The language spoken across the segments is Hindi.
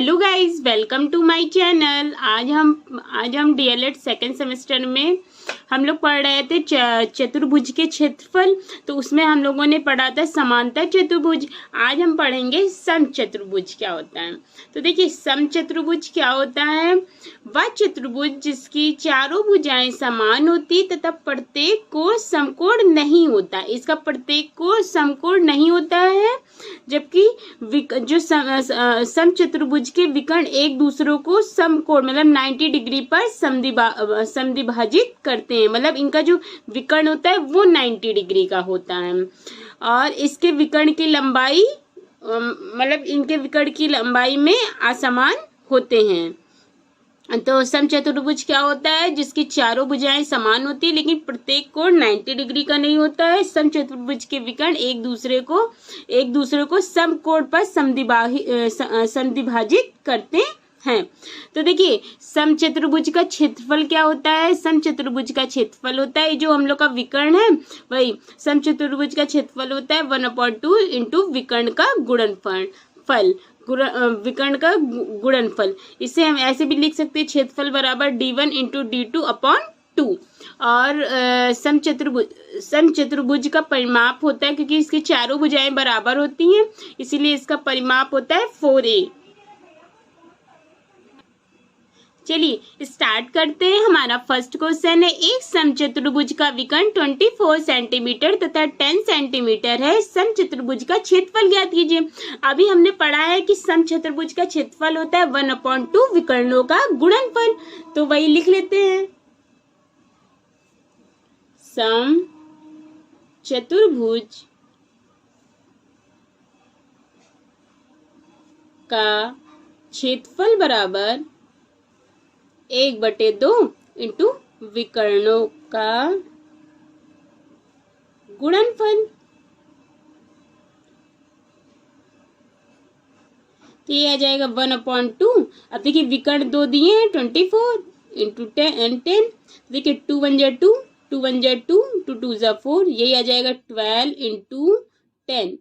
Hello guys, welcome to my channel. आज हम डीएलएड सेकेंड सेमेस्टर में हम लोग पढ़ रहे थे चतुर्भुज के क्षेत्रफल। तो उसमें हम लोगों ने पढ़ा था समांतर चतुर्भुज। आज हम पढ़ेंगे समचतुर्भुज क्या होता है। तो देखिए, समचतुर्भुज क्या होता है। वह चतुर्भुज जिसकी चारों भुजाएं समान होती तथा प्रत्येक कोण समकोण नहीं होता। इसका प्रत्येक कोण समकोण नहीं होता है, जबकि जो समचतुर्भुज के विकर्ण एक दूसरों को समकोण मतलब 90 डिग्री पर समद्विभाजित करते हैं। मतलब इनका जो विकर्ण होता है वो 90 डिग्री का होता है और इसके विकर्ण की लंबाई मतलब इनके विकर्ण की लंबाई में असमान होते हैं। तो समचतुर्भुज क्या होता है, जिसकी चारों भुजाएं समान होती है लेकिन प्रत्येक कोण 90 डिग्री का नहीं होता है। समचतुर्भुज के विकर्ण एक दूसरे को समकोण पर समद्विभाजित करते हैं। तो देखिए, समचतुर्भुज का क्षेत्रफल क्या होता है। समचतुर्भुज का क्षेत्रफल होता है जो हम लोग का विकर्ण है, वही समचतुर्भुज का क्षेत्रफल होता है 1/2 इंटू विकर्ण का गुणनफल विकर्ण का गुणनफल। इसे हम ऐसे भी लिख सकते हैं, क्षेत्रफल बराबर d1 इंटू d2/2। और समचतुर्भुज का परिमाप होता है, क्योंकि इसकी चारों भुजाएं बराबर होती हैं इसीलिए इसका परिमाप होता है 4a। चलिए स्टार्ट करते हैं। हमारा फर्स्ट क्वेश्चन है, एक समचतुर्भुज का विकर्ण 24 सेंटीमीटर तथा 10 सेंटीमीटर है। समचतुर्भुज का क्षेत्रफल ज्ञात कीजिए। अभी हमने पढ़ा है कि समचतुर्भुज का क्षेत्रफल होता है 1/2 विकर्णों का गुणनफल। तो वही लिख लेते हैं। समचतुर्भुज का क्षेत्रफल बराबर 1/2 इंटू विकर्णों का गुणनफल। तो ये आ जाएगा 1/2। अब देखिए विकर्ण दो दिए हैं 24 इंटू 10। देखिए 2 1 जा 2, 2 1 जा 2, 2 2 जा 4। यही आ जाएगा 12 इंटू 10।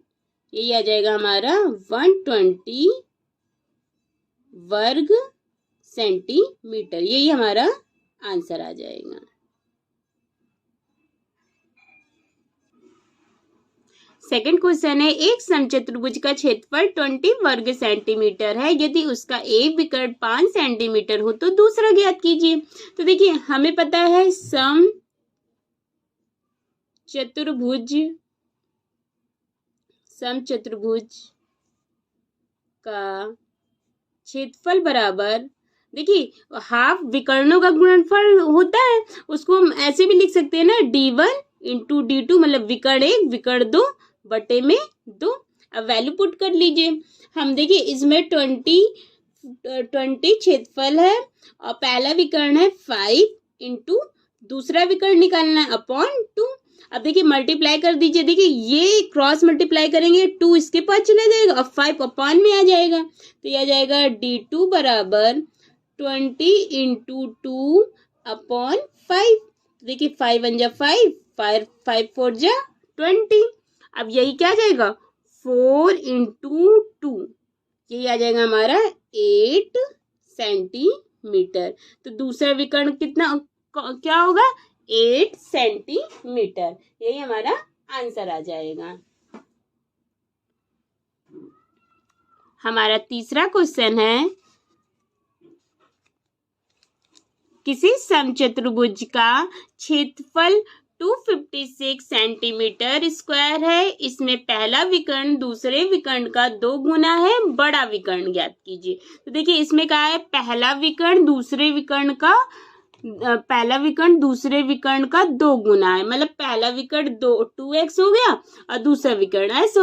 यही आ जाएगा हमारा 120 वर्ग सेंटीमीटर। यही हमारा आंसर आ जाएगा। सेकंड क्वेश्चन है, एक समचतुर्भुज का क्षेत्रफल 20 वर्ग सेंटीमीटर है। यदि उसका एक विकर्ण 5 सेंटीमीटर हो तो दूसरा ज्ञात कीजिए। तो देखिए, हमें पता है समचतुर्भुज का क्षेत्रफल बराबर, देखिए हाफ विकर्णों का गुणनफल होता है, उसको हम ऐसे भी लिख सकते हैं ना, d1 इंटू d2 मतलब विकर्ण 1 विकर्ण 2 बटे में 2। अब वैल्यू पुट कर लीजिए। हम देखिए इसमें 20 क्षेत्रफल है और पहला विकर्ण है 5 इंटू दूसरा विकर्ण निकालना है अपॉन 2। अब देखिए मल्टीप्लाई कर दीजिए। देखिए ये क्रॉस मल्टीप्लाई करेंगे 2 इसके पास चला जाएगा और 5 अपॉन में आ जाएगा। तो ये आ जाएगा d2 बराबर 20 इंटू 2 अपॉन 5। देखिए 5 1 जा 5, 5 4 जा 20। अब यही क्या आ जाएगा 4 इंटू 2। यही आ जाएगा हमारा 8 सेंटीमीटर। तो दूसरा विकर्ण कितना क्या होगा 8 सेंटीमीटर। यही हमारा आंसर आ जाएगा। हमारा तीसरा क्वेश्चन है, किसी समचतुर्भुज का क्षेत्रफल 256 सेंटीमीटर स्क्वायर है। इसमें पहला विकर्ण दूसरे विकर्ण का 2 गुना है। बड़ा विकर्ण ज्ञात कीजिए। तो देखिए इसमें क्या है, पहला विकर्ण दूसरे विकर्ण का 2 गुना है। मतलब पहला विकर्ण 2x हो गया और दूसरा विकर्ण x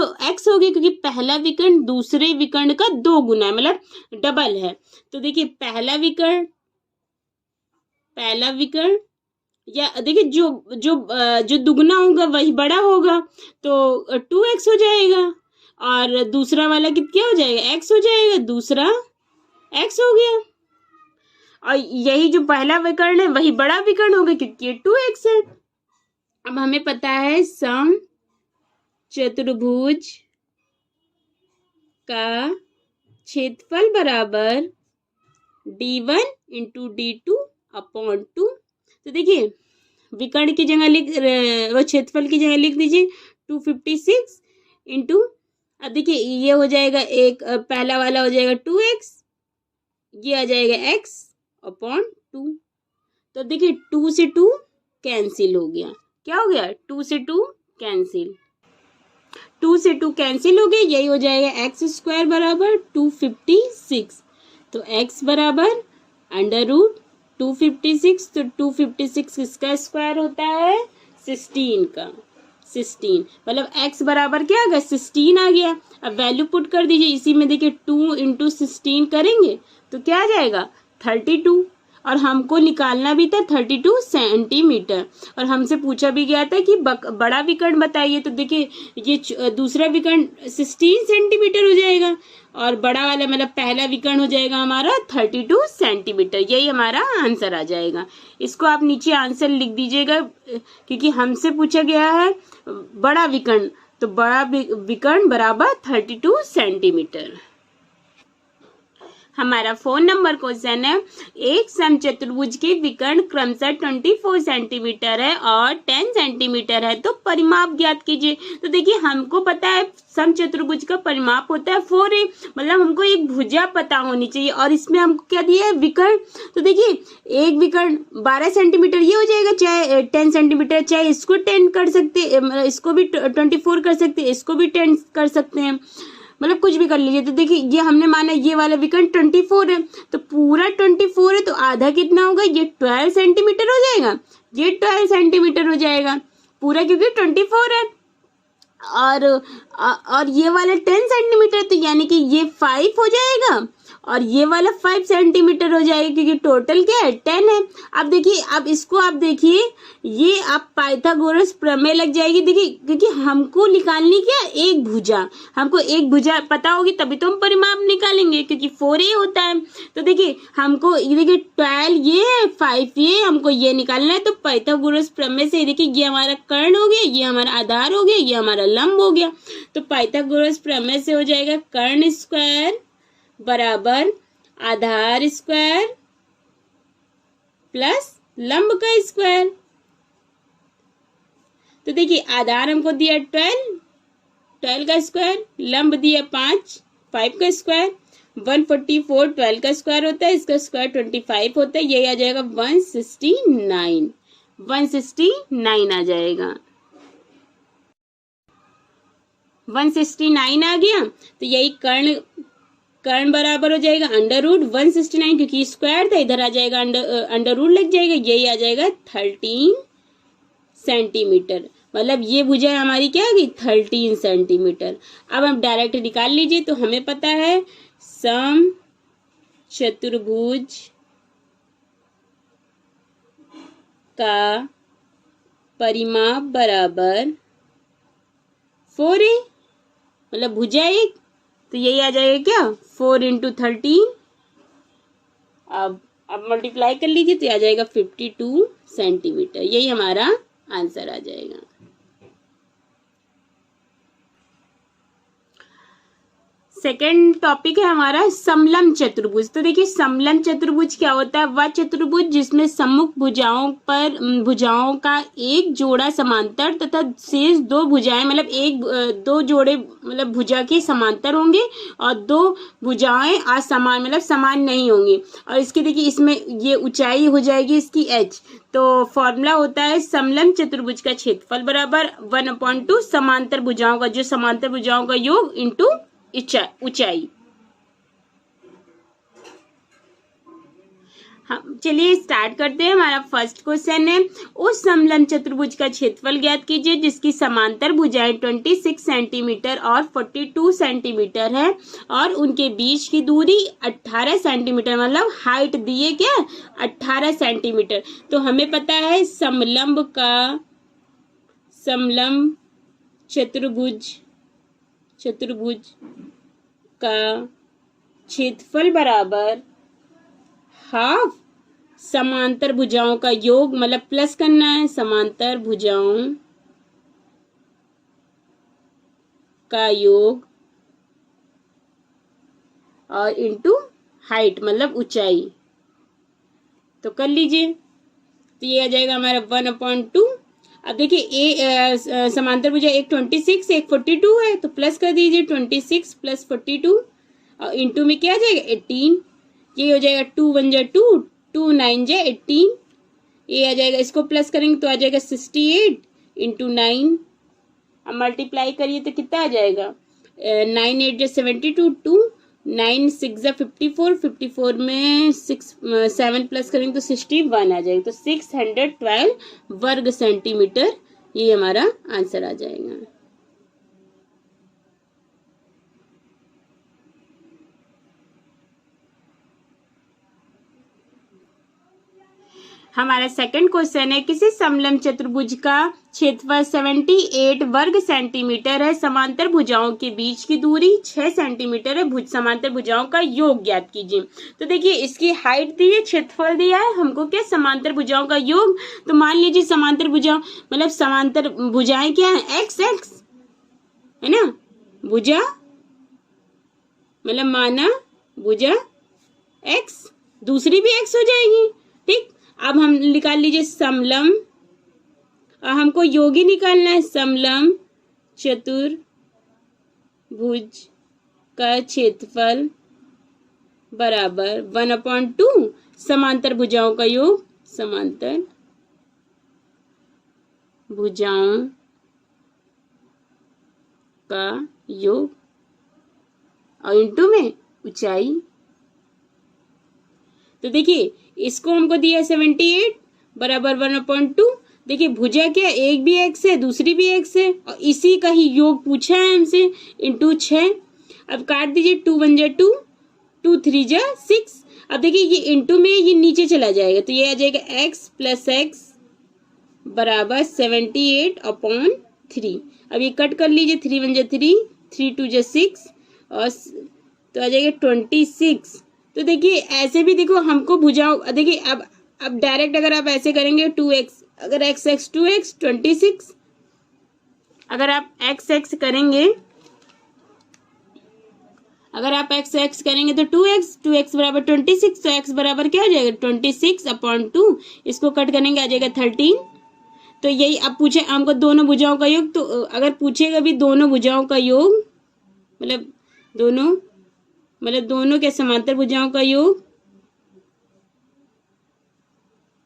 हो गया, क्योंकि पहला विकर्ण दूसरे विकर्ण का 2 गुना है मतलब डबल है। तो देखिए पहला विकर्ण या देखिए जो दुगना होगा वही बड़ा होगा, तो 2x हो जाएगा और दूसरा वाला क्या हो जाएगा x हो जाएगा, दूसरा x हो गया। और यही जो पहला विकर्ण है वही बड़ा विकर्ण होगा क्योंकि ये 2x है। अब हमें पता है समचतुर्भुज का क्षेत्रफल बराबर D1 इंटू D2 अपॉन 2। तो देखिए विकर्ण की जगह वो क्षेत्रफल की जगह लिख दीजिए 256 इंटू, अब देखिए ये हो जाएगा एक, पहला वाला हो जाएगा 2x, ये आ जाएगा x अपॉन 2। तो देखिए 2 से 2 कैंसिल हो गया, क्या हो गया 2 से 2 कैंसिल, 2 से 2 कैंसिल हो गए, यही हो जाएगा एक्स स्क्वायर बराबर 256। तो x बराबर अंडर रूट 256, तो 256 किसका स्क्वायर होता है 16 का, 16 मतलब x बराबर क्या आ गया 16 आ गया। अब वैल्यू पुट कर दीजिए इसी में, देखिए 2 इंटू 16 करेंगे तो क्या आ जाएगा 32, और हमको निकालना भी था 32 सेंटीमीटर, और हमसे पूछा भी गया था कि बड़ा विकर्ण बताइए। तो देखिए ये दूसरा विकर्ण 16 सेंटीमीटर हो जाएगा, और बड़ा वाला मतलब पहला विकर्ण हो जाएगा हमारा 32 सेंटीमीटर, यही हमारा आंसर आ जाएगा। इसको आप नीचे आंसर लिख दीजिएगा, क्योंकि हमसे पूछा गया है बड़ा विकर्ण, तो बड़ा विकर्ण बराबर 32 सेंटीमीटर। हमारा 4 नंबर क्वेश्चन है, एक समचतुर्भुज के विकर्ण क्रमशः 24 सेंटीमीटर है और 10 सेंटीमीटर है, तो परिमाप ज्ञात कीजिए। तो देखिए हमको पता है समचतुर्भुज का परिमाप होता है 4a, मतलब हमको एक भुजा पता होनी चाहिए, और इसमें हमको क्या दिया है विकर्ण। तो देखिए एक विकर्ण 12 सेंटीमीटर ये हो जाएगा, चाहे 10 सेंटीमीटर, चाहे इसको 10 कर सकते, इसको भी 24 कर सकते, इसको भी 10 कर सकते हैं, मतलब कुछ भी कर लीजिए। तो देखिए ये हमने माना ये वाला विकर्ण 24 है, तो पूरा 24 है, तो आधा कितना होगा, ये 12 सेंटीमीटर हो जाएगा, ये 12 सेंटीमीटर हो जाएगा पूरा, क्योंकि 24 है। और ये वाला 10 सेंटीमीटर, तो यानी कि ये 5 हो जाएगा, और ये वाला 5 सेंटीमीटर हो जाएगा, क्योंकि टोटल क्या है 10 है। अब देखिए, अब इसको आप देखिए, ये आप पाइथागोरस प्रमेय लग जाएगी। देखिए क्योंकि हमको निकालनी क्या एक भुजा, हमको एक भुजा पता होगी तभी तो हम परिमाप निकालेंगे, क्योंकि 4a होता है। तो देखिए हमको ये देखिए 12 ये 5 ये हमको ये निकालना है, तो पाइथागोरस प्रमेय से देखिए ये हमारा कर्ण हो गया, ये हमारा आधार हो गया, ये हमारा लंब हो गया। तो पाइथागोरस प्रमेय से हो जाएगा कर्ण स्क्वायर बराबर आधार स्क्वायर प्लस लंब का स्क्वायर। तो देखिए आधार हमको दिया 12 का स्क्वायर, लंब दिया 5 का स्क्वायर, 144 12 का स्क्वायर होता है, इसका स्क्वायर 25 होता है, यही आ जाएगा 169 आ जाएगा, 169 आ गया। तो यही कर्ण बराबर हो जाएगा अंडर रूट 169, क्योंकि स्क्वायर था, इधर आ जाएगा अंडर रूट लग जाएगा, यही आ जाएगा 13 सेंटीमीटर। मतलब ये भुजा हमारी क्या होगी 13 सेंटीमीटर। अब हम डायरेक्ट निकाल लीजिए, तो हमें पता है सम चतुर्भुज का परिमाप बराबर 4a, मतलब भुजा एक, तो यही आ जाएगा क्या 4 इंटू 13। अब मल्टीप्लाई कर लीजिए तो आ जाएगा 52 सेंटीमीटर, यही हमारा आंसर आ जाएगा। सेकेंड टॉपिक है हमारा समलंब चतुर्भुज। तो देखिए समलंब चतुर्भुज क्या होता है, वह चतुर्भुज जिसमें सम्मुख भुजाओं का एक जोड़ा समांतर तथा शेष दो भुजाएं, मतलब दो जोड़े मतलब भुजा के समांतर होंगे और दो भुजाएं असमान मतलब समान नहीं होंगी। और इसकी देखिए इसमें ये ऊंचाई हो जाएगी इसकी h। तो फॉर्मूला होता है समलंब चतुर्भुज का क्षेत्रफल बराबर 1/2 समांतर भुजाओं का, जो समांतर भुजाओं का योग इंटू ऊंचाई। हम चलिए स्टार्ट करते हैं। हमारा फर्स्ट क्वेश्चन है, उस समलंब चतुर्भुज का क्षेत्रफल ज्ञात कीजिए जिसकी समांतर भुजाएं 26 सेंटीमीटर और 42 सेंटीमीटर है और उनके बीच की दूरी 18 सेंटीमीटर, मतलब हाइट दिए क्या 18 सेंटीमीटर। तो हमें पता है समलंब चतुर्भुज का क्षेत्रफल बराबर हाफ समांतर भुजाओं का योग, मतलब प्लस करना है, समांतर भुजाओं का योग और इंटू हाइट मतलब ऊंचाई। तो कर लीजिए, तो ये आ जाएगा हमारा 1/2। अब देखिए समांतर भुजा एक 26 एक 42 है, तो प्लस कर दीजिए 26 प्लस 42 और इंटू में क्या आ जाएगा 18। ये हो जाएगा 2 1 जा 2, 2 9 जा 18। ये आ जाएगा, इसको प्लस करेंगे तो आ जाएगा 68 इंटू 9। अब मल्टीप्लाई करिए तो कितना आ जाएगा 9 8 जा 72, 2 9 6 जा 54, 54 में 7 प्लस करेंगे तो 61 आ जाएगा। तो 612 वर्ग सेंटीमीटर ये हमारा आंसर आ जाएगा। हमारा सेकंड क्वेश्चन है, किसी समलंब चतुर्भुज का क्षेत्रफल 78 वर्ग सेंटीमीटर है, समांतर भुजाओं के बीच की दूरी 6 सेंटीमीटर है, समांतर भुजाओं का योग ज्ञात कीजिए। तो देखिए इसकी हाइट दी है, क्षेत्रफल दिया है हमको, क्या समांतर भुजाओं का योग। तो मान लीजिए समांतर भुजाओं मतलब समांतर भुजाएं क्या है, एक्स एक्स है ना, भुजा मतलब माना भुजा एक्स, दूसरी भी एक्स हो जाएगी। ठीक, अब हम निकाल लीजिए समलंब, और हमको योग ही निकालना है। समलंब चतुर्भुज का क्षेत्रफल बराबर 1/2 समांतर भुजाओं का योग, समांतर भुजाओं का योग और इंटू में ऊंचाई। तो देखिए इसको हमको दिया 78 बराबर 1/2। देखिए भुजा क्या, एक भी एक्स है दूसरी भी एक्स है, और इसी का ही योग पूछा है हमसे, इंटू 6। अब काट दीजिए 2 1 जा 2, 2 3 जा 6। अब देखिए ये इंटू में ये नीचे चला जाएगा, तो ये आ जाएगा एक्स प्लस एक्स बराबर 78/3। अब ये कट कर लीजिए, 3 1 जा 3, 3 2 जा 6 और तो आ जाएगा 26। तो देखिए ऐसे भी देखो हमको भुजाओ, देखिए अब डायरेक्ट अगर आप ऐसे करेंगे 2x, अगर x x 2x 26, अगर आप x x करेंगे, अगर आप x x करेंगे तो 2x, 2x बराबर 26, तो x बराबर क्या हो जाएगा 26/2। इसको कट करेंगे आ जाएगा 13। तो यही अब पूछे हमको दोनों भुजाओं का योग, तो अगर पूछेगा भी दोनों भुजाओं का योग मतलब दोनों के समांतर भुजाओं का योग,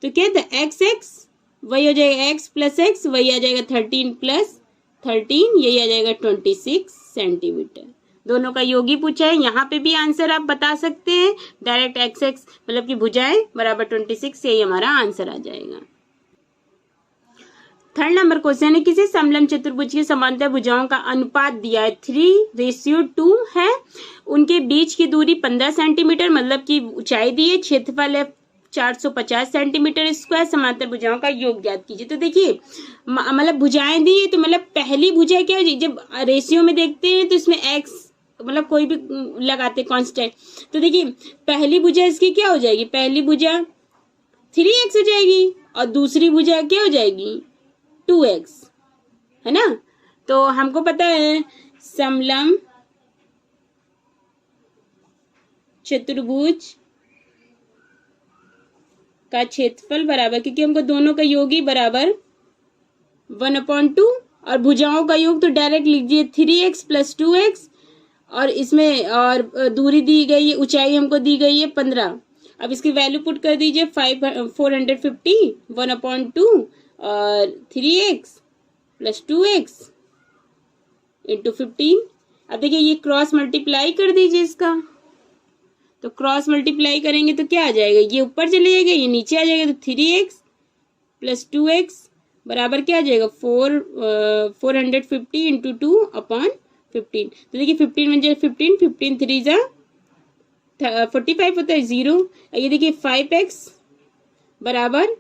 तो क्या था एक्स एक्स, वही हो जाएगा एक्स प्लस एक्स, वही आ जाएगा 13 प्लस 13, यही आ जाएगा 26 सेंटीमीटर। दोनों का योग ही पूछा है, यहाँ पे भी आंसर आप बता सकते हैं डायरेक्ट एक्स एक्स मतलब कि भुजाएं बराबर 26, यही हमारा आंसर आ जाएगा। थर्ड नंबर क्वेश्चन है, किसी समलंब चतुर्भुज की समांतर भुजाओं का अनुपात दिया है 3:2 है, उनके बीच की दूरी 15 सेंटीमीटर मतलब कि ऊंचाई दी है, क्षेत्रफल है 450 सेंटीमीटर स्क्वायर, समांतर भुजाओं का योग ज्ञात कीजिए। तो देखिए मतलब भुजाएं दी है, तो मतलब पहली भुजा क्या है, जब रेशियो में देखते हैं तो इसमें एक्स मतलब कोई भी लगाते कांस्टेंट, तो देखिए पहली भुजा इसकी क्या हो जाएगी, पहली भुजा 3x हो जाएगी और दूसरी भुजा क्या हो जाएगी 2x, है ना। तो हमको पता है समलंब चतुर्भुज का क्षेत्रफल बराबर, क्योंकि हमको दोनों का योग ही बराबर 1/2 और भुजाओं का योग तो डायरेक्ट लीजिए 3x प्लस 2x, और इसमें और दूरी दी गई है, ऊंचाई हमको दी गई है 15। अब इसकी वैल्यू पुट कर दीजिए 450 1/2 और 3x प्लस 2x इंटू 15। अब देखिए ये क्रॉस मल्टीप्लाई कर दीजिए इसका, तो क्रॉस मल्टीप्लाई करेंगे तो क्या आ जाएगा, ये ऊपर चले जाएगा ये नीचे आ जाएगा, तो 3x प्लस 2x बराबर क्या आ जाएगा 450 इंटू 2/15। तो देखिए 15 में जाए 15, 15 3 जा 45 होता है 0। ये देखिए 5x बराबर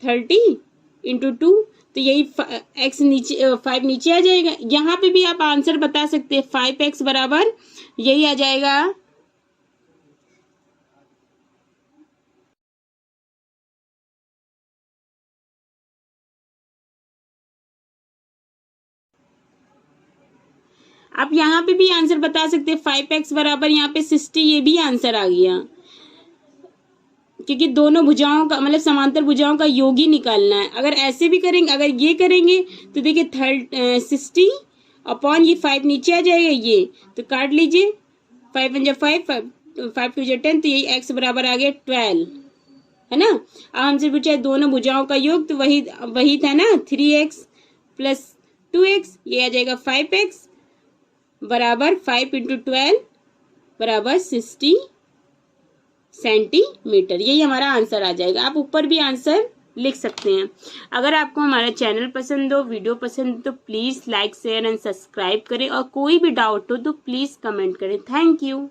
30 इंटू 2, तो यही x नीचे 5 नीचे आ जाएगा। यहाँ पे भी आप आंसर बता सकते हैं 5x बराबर यही आ जाएगा आप यहाँ पे भी आंसर बता सकते हैं 5x बराबर यहाँ पे 60, ये भी आंसर आ गया, क्योंकि दोनों भुजाओं का मतलब समांतर भुजाओं का योग ही निकालना है। अगर ऐसे भी करेंगे, अगर ये करेंगे तो देखिए 60 अपॉन ये 5 नीचे आ जाएगा, ये तो काट लीजिए, 5 × 5 5 2 10, तो यही x बराबर आ गया 12, है ना। अब हमसे पूछा है दोनों भुजाओं का योग, तो वही था ना 3x + 2x, ये आ जाएगा 5x बराबर 5 × 12 बराबर 60 सेंटीमीटर। यही हमारा आंसर आ जाएगा। आप ऊपर भी आंसर लिख सकते हैं। अगर आपको हमारा चैनल पसंद हो, वीडियो पसंद हो, तो please like share and subscribe करें, और कोई भी डाउट हो तो प्लीज़ कमेंट करें। Thank you.